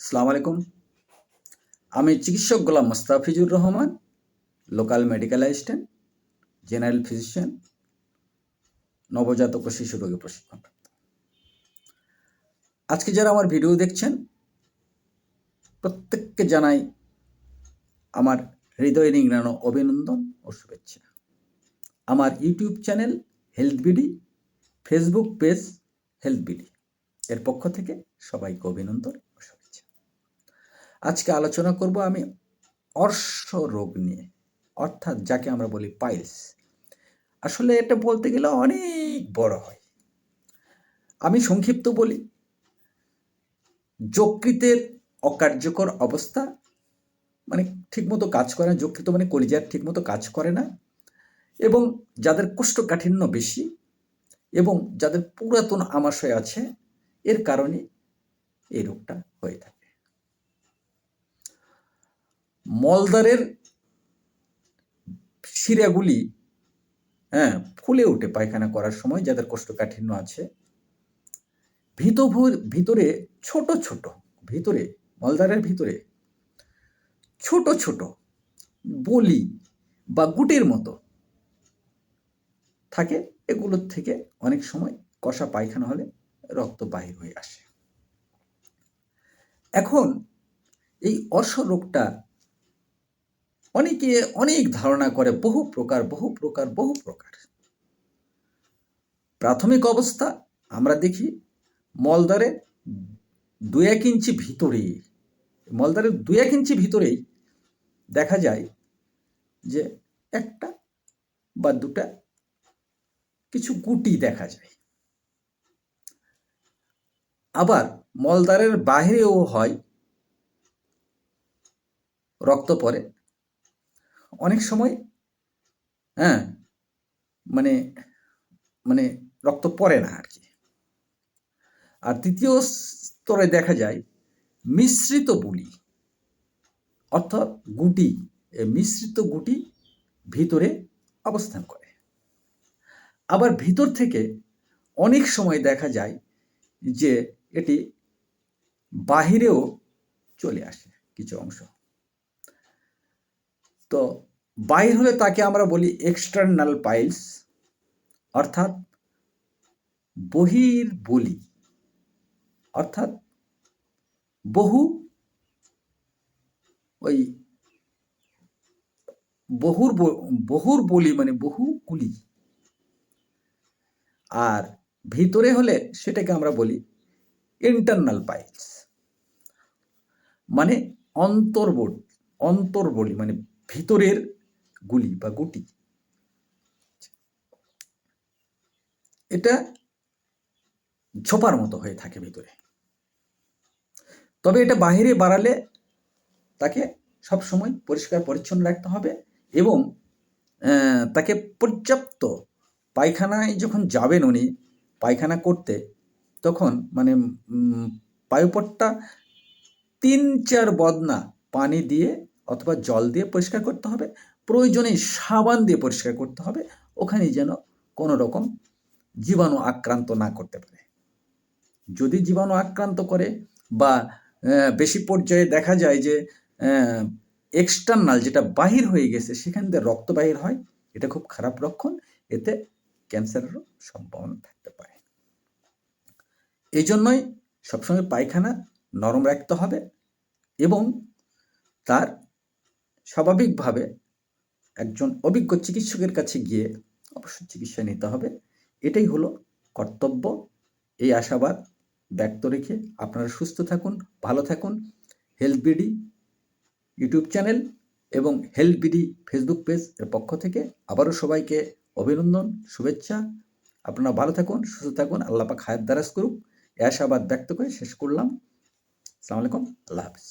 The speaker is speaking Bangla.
আসসালামু আলাইকুম। আমি চিকিৎসক Golam Mostafizur Rahman, local medical assistant, general physician, নবজাতক ও শিশু রোগী প্রশিক্ষণ। আজকে যারা আমার ভিডিও দেখছেন প্রত্যেককে জানাই আমার হৃদয় নিংড়ানো অভিনন্দন ও শুভেচ্ছা। আমার YouTube channel health BD, Facebook page health BD এর পক্ষ থেকে সবাইকে অভিনন্দন ও শুভেচ্ছা। আজকে আলোচনা করব আমি অর্শ রোগ নিয়ে, অর্থাৎ যাকে আমরা বলি পাইলস। আসলে এটা বলতে গেলে অনেক বড় হয়। আমি সংক্ষিপ্ত বলি, যকৃতের অকার্যকর অবস্থা, মানে ঠিকমতো কাজ করে না। যকৃত মানে কলিজার ঠিকমতো কাজ করে না, এবং যাদের কোষ্ঠকাঠিন্য বেশি এবং যাদের পুরাতন আমাশয় আছে, এর কারণে এই রোগটা হয়ে থাকে। মলদ্বারের শিরাগুলি ফুলে ওঠে পায়খানা করার সময়, যাদের কোষ্ঠকাঠিন্য আছে। ভিতরে ছোট ছোট মলদ্বারের ভিতরে ছোট ছোট বলি বা গুটির মতো থাকে। এগুলোর থেকে অনেক সময় কষা পায়খানা হলে রক্ত বাহির হয়ে আসে। এখন এই অর্শ রোগটা অনেকে অনেক ধারণা করে, বহু প্রকার। প্রাথমিক অবস্থা আমরা দেখি মলদ্বারের 2-1 ইঞ্চি ভিতরেই, মলদ্বারের 2-1 ইঞ্চি ভিতরেই দেখা যায় যে একটা বা দুটা কিছু গুটি দেখা যায়। আবার মলদ্বারের বাহিরেও হয়, রক্ত পড়ে অনেক সময়। মানে মানে রক্ত পড়ে না আর কি। আর তৃতীয় স্তরে দেখা যায় মিশ্রিত বুলি, অর্থাৎ গুটি, মিশ্রিত গুটি ভিতরে অবস্থান করে। আবার ভিতর থেকে অনেক সময় দেখা যায় যে এটি বাহিরেও চলে আসে কিছু অংশ। তো বাহির হলে তাকে আমরা বলি এক্সটার্নাল পাইলস, অর্থাৎ বহির বলি, অর্থাৎ বহুর বলি মানে বহু কুলি। আর ভিতরে হলে সেটাকে আমরা বলি ইন্টারনাল পাইলস, মানে অন্তর্বলি মানে ভিতরের গুলি বা গুটি। এটা ঝোপার মতো হয়ে থাকে ভিতরে। তবে এটা বাহিরে বাড়ালে তাকে সবসময় পরিষ্কার পরিচ্ছন্ন রাখতে হবে, এবং তাকে পর্যাপ্ত পায়খানায় যখন যাবেন উনি পায়খানা করতে, তখন মানে পায়ুপটটা 3-4 বদনা পানি দিয়ে অথবা জল দিয়ে পরিষ্কার করতে হবে। প্রয়োজনে সাবান দিয়ে পরিষ্কার করতে হবে, ওখানে যেন কোনো রকম জীবাণু আক্রান্ত না করতে পারে। যদি জীবাণু আক্রান্ত করে বা বেশি পর্যায়ে দেখা যায় যে এক্সটার্নাল, যেটা বাহির হয়ে গেছে, সেখান থেকে রক্ত বাহির হয়, এটা খুব খারাপ লক্ষণ। এতে ক্যান্সারেরও সম্ভাবনা থাকতে পারে। এই জন্যই সবসময় পায়খানা নরম রাখতে হবে এবং তার স্বাভাবিকভাবে একজন অভিজ্ঞ চিকিৎসকের কাছে গিয়ে অবশ্যই চিকিৎসা নিতে হবে। এটাই হলো কর্তব্য। এই আশাবাদ ব্যক্ত রেখে আপনারা সুস্থ থাকুন, ভালো থাকুন। হেলথ বিডি ইউটিউব চ্যানেল এবং হেলথ বিডি ফেসবুক পেজ এর পক্ষ থেকে আবারও সবাইকে অভিনন্দন, শুভেচ্ছা। আপনারা ভালো থাকুন, সুস্থ থাকুন, আল্লাহ পাক হায়াত দারাজ করুক, এই আশাবাদ ব্যক্ত করে শেষ করলাম। আসসালামু আলাইকুম, আল্লাহ হাফিজ।